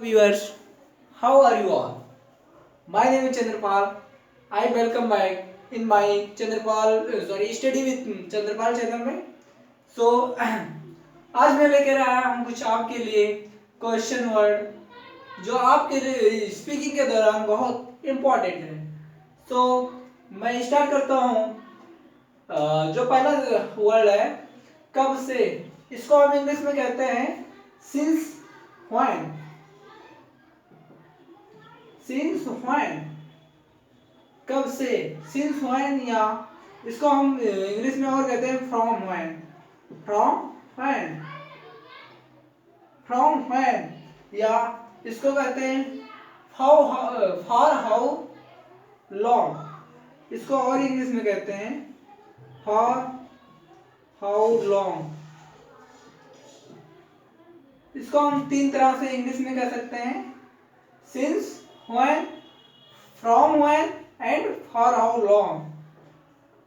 viewers, how are you all? My name is Chandrapal. I welcome back in my study with Chandrapal channel में. So आज मैं लेकर आया हूँ कुछ आपके लिए क्वेश्चन वर्ड जो आपके लिए स्पीकिंग के दौरान बहुत इम्पोर्टेंट है. तो मैं स्टार्ट करता हूँ. जो पहला वर्ड है कब से, इसको हम इंग्लिश में कहते हैं सिंस व्हेन. सिंस व्हेन, कब से, सिंस व्हेन, या इसको हम इंग्लिश में और कहते हैं from when. From when, from when, या इसको कहते हैं फॉर हाउ लॉन्ग. इसको और इंग्लिश में कहते हैं फॉर हाउ लॉन्ग. इसको हम तीन तरह से इंग्लिश में कह सकते हैं, since when, from when and for how long.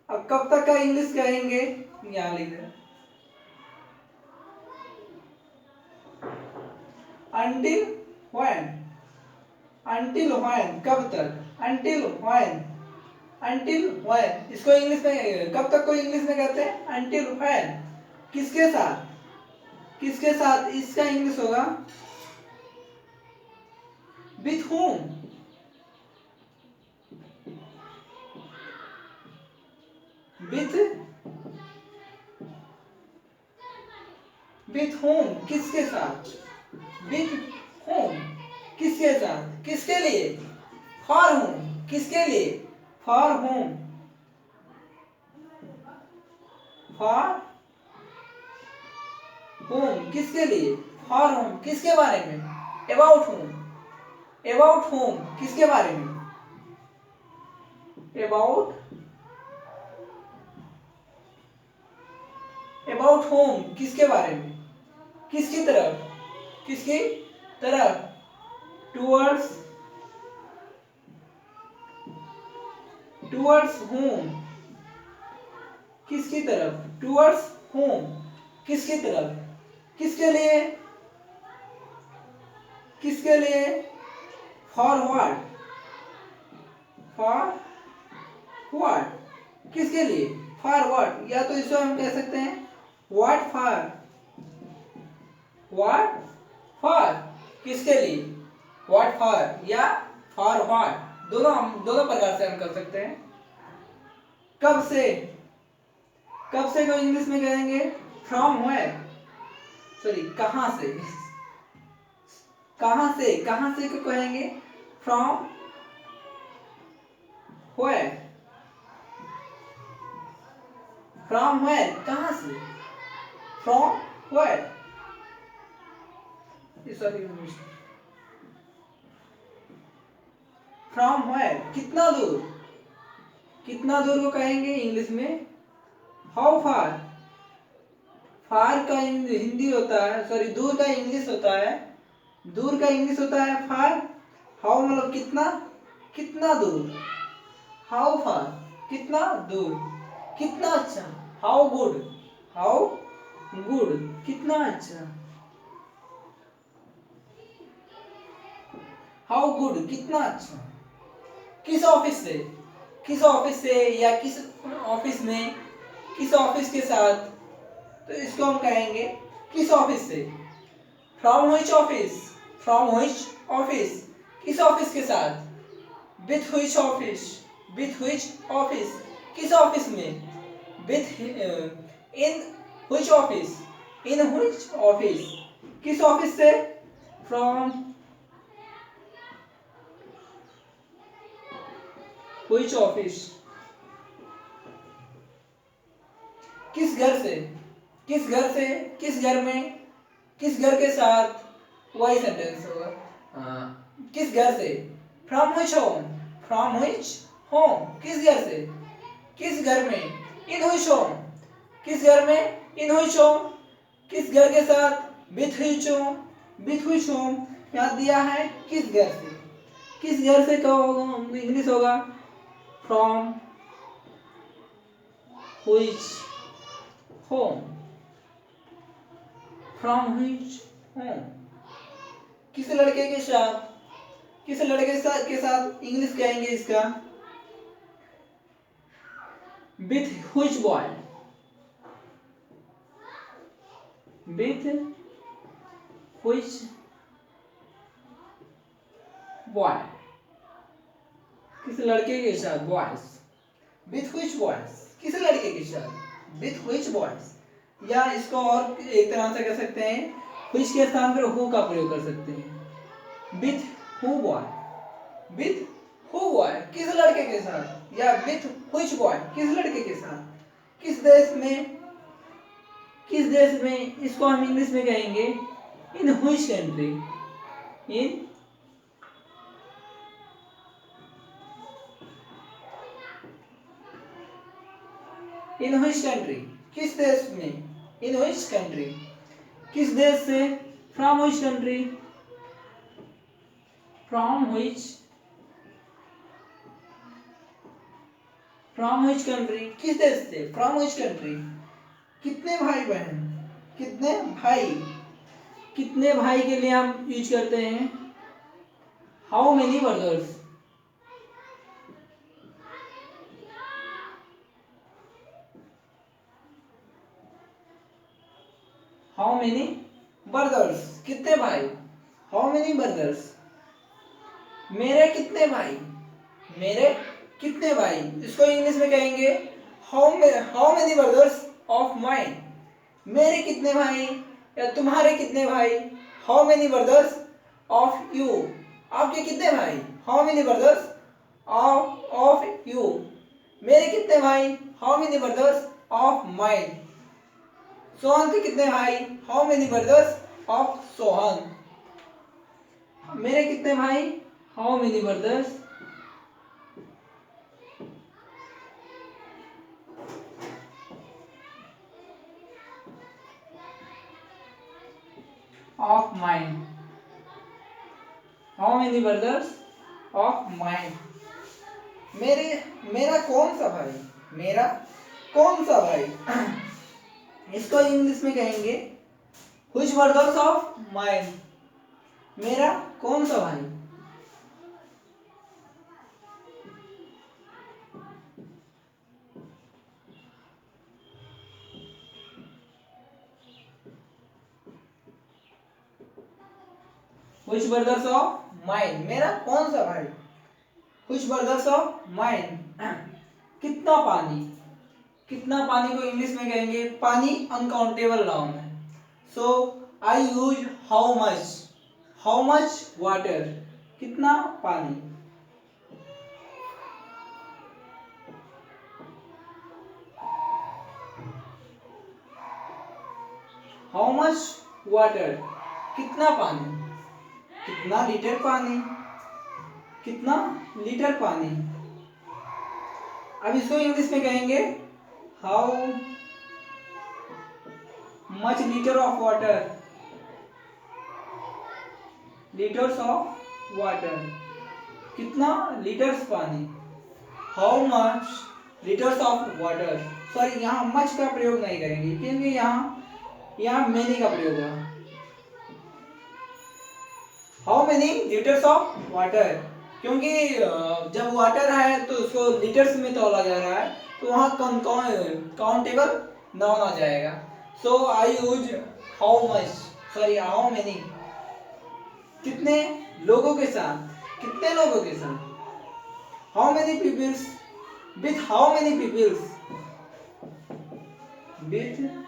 अब कब तक का इंग्लिश कहेंगे यहाँ लिख दें. Until when, until when, कब तक, until when, until when. इसको इंग्लिश में कब तक को इंग्लिश में कहते हैं until when. किसके साथ, किसके साथ, इसका इंग्लिश होगा with whom. with whom, किसके साथ, with whom, किसके साथ, किसके लिए, for whom, किसके लिए, for whom, for whom, किसके लिए, for whom, किसके बारे में, about whom, about whom, किसके बारे में, about whom, किसके बारे में, किसकी तरफ, किसकी तरफ, towards whom, किसकी तरफ, towards whom, किसकी तरफ, किसके लिए, किसके लिए, for what, किसके लिए, for what, या तो इसको हम कह सकते हैं what for, किसके लिए, what for, या for what, दोनों प्रकार से हम कर सकते हैं. कब से, कब से को इंग्लिश में कहेंगे from where, कहां से, कहां से को कहेंगे from where, from where, कहां से, from where. from where, कितना दूर, कितना दूर को कहेंगे इंग्लिश में how far. फार का हिंदी होता है, दूर का इंग्लिश होता है, दूर का इंग्लिश होता है फार. हाउ मतलब कितना, कितना दूर, हाउ फार, कितना दूर, कितना अच्छा, हाउ गुड, कितना अच्छा, हाउ गुड, कितना अच्छा. किस ऑफिस से, किस ऑफिस से, या किस ऑफिस में, किस ऑफिस के साथ, तो इसको हम कहेंगे किस ऑफिस से. From which office, from which office, किस ऑफिस के साथ. With which office, with which office, किस ऑफिस में. With in which office, in which office, किस ऑफिस से. फ्रॉम व्हिच ऑफिस, किस घर से, किस घर से, किस घर में, किस घर के साथ, वही सेंटेंस होगा. किस घर से, from which home, from which home, किस घर से, किस घर में. इन व्हिच होम, किस घर में, इन व्हिच होम, किस घर के साथ. With which home, with which home, यहाँ दिया है किस घर से, किस घर से का होगा इंग्लिश होगा from which home, from which home, किस लड़के के साथ, किस लड़के के साथ इंग्लिश कहेंगे इसका, with which boy, with which boy, किस लड़के के साथ, बॉयज, विथ व्हिच बॉयज, किस लड़के के साथ, विथ व्हिच बॉयज। या इसको और एक तरह से कह सकते हैं, व्हिच के स्थान पर हु का प्रयोग कर सकते हैं, with who boy, with who boy, किस लड़के के साथ, या विथ व्हिच बॉय, किस लड़के के साथ, किस देश में, किस देश में, इसको हम इंग्लिश में कहेंगे in which country, in which country, किस देश में, इन व्हिच कंट्री, किस देश से, from which country, from which, from which country, किस देश से, फ्रॉम व्हिच कंट्री। कितने भाई बहन, कितने भाई, कितने भाई के लिए हम यूज करते हैं, how many brothers, how many brothers, कितने भाई, हाउ मेनी ब्रदर्स, मेरे कितने भाई, मेरे कितने भाई, इसको इंग्लिश में कहेंगे how many brothers of mine, मेरे कितने भाई या तुम्हारे कितने भाई, how many brothers of you, आपके कितने भाई, how many brothers of you, मेरे कितने भाई, how many brothers of mine, Sohan के कितने भाई, how many brothers of Sohan, मेरे कितने भाई, how many brothers of mine, how many brothers of mine, मेरे, मेरा कौन सा भाई, मेरा कौन सा भाई, इसको इंग्लिश में कहेंगे व्हिच ब्रदर्स ऑफ माइन, मेरा कौन सा भाई, व्हिच ब्रदर्स ऑफ माइन, मेरा कौन सा भाई, व्हिच ब्रदर्स ऑफ माइन। कितना पानी, कितना पानी को इंग्लिश में कहेंगे, पानी अनकाउंटेबल नाउन है, सो I use how much water, कितना पानी, हाउ मच वाटर, कितना पानी, कितना लीटर पानी, कितना लीटर पानी। अब इसको इंग्लिश में कहेंगे how much litre of water, litres of water, कितना लीटर्स पानी, how much litres of water. Sorry, यहाँ मच का प्रयोग नहीं करेंगे क्योंकि यहाँ मेनी का प्रयोग है, how many litres of water, क्योंकि जब वाटर है तो उसको लीटर्स में तोला जा रहा है, तो वहाँ काउंटेबल नाउन आ जाएगा, so I use how much, sorry how many, कितने लोगों के साथ, कितने लोगों के साथ, how many peoples, with how many peoples, with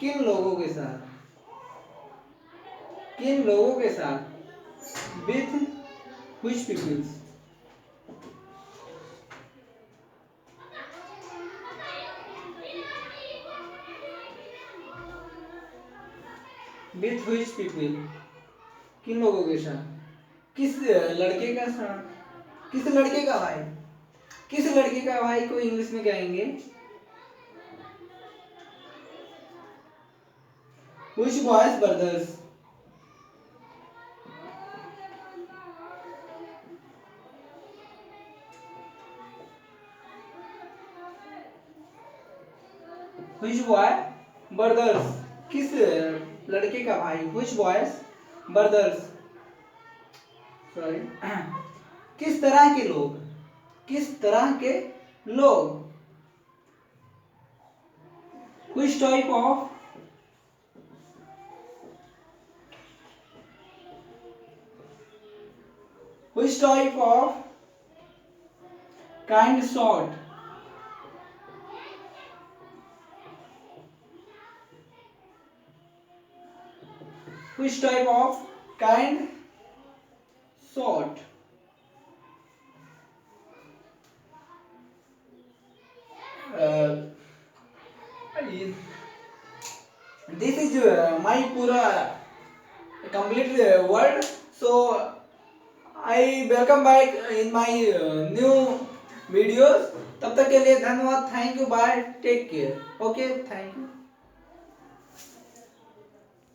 किन लोगों के साथ, किन लोगों के साथ, with which peoples, with which people, किन लोगों के साथ, किस लड़के का साथ, किस लड़के का भाई, किस लड़के का भाई को इंग्लिश में कहेंगे which boys brothers, which boy brothers, किस लड़के का भाई, which boys brothers, सॉरी, किस तरह के लोग, किस तरह के लोग, which type of, which type of kind sort, which type of kind sort, uh, this is my pura complete word. So I welcome back in my new videos. तब तक के लिए धन्यवाद, thank you, bye, take care, okay, thank you.